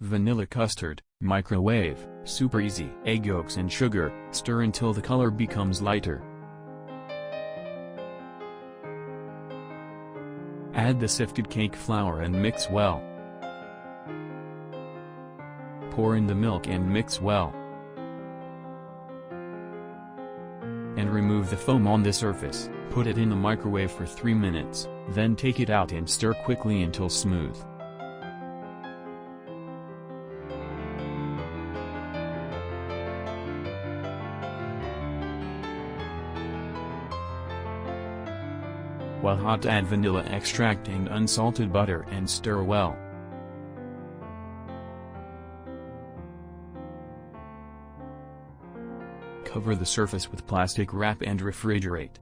Vanilla custard, microwave, super easy. Egg yolks and sugar, stir until the color becomes lighter. Add the sifted cake flour and mix well. Pour in the milk and mix well. And remove the foam on the surface. Put it in the microwave for 3 minutes, then take it out and stir quickly until smooth. While hot, add vanilla extract and unsalted butter and stir well. Cover the surface with plastic wrap and refrigerate.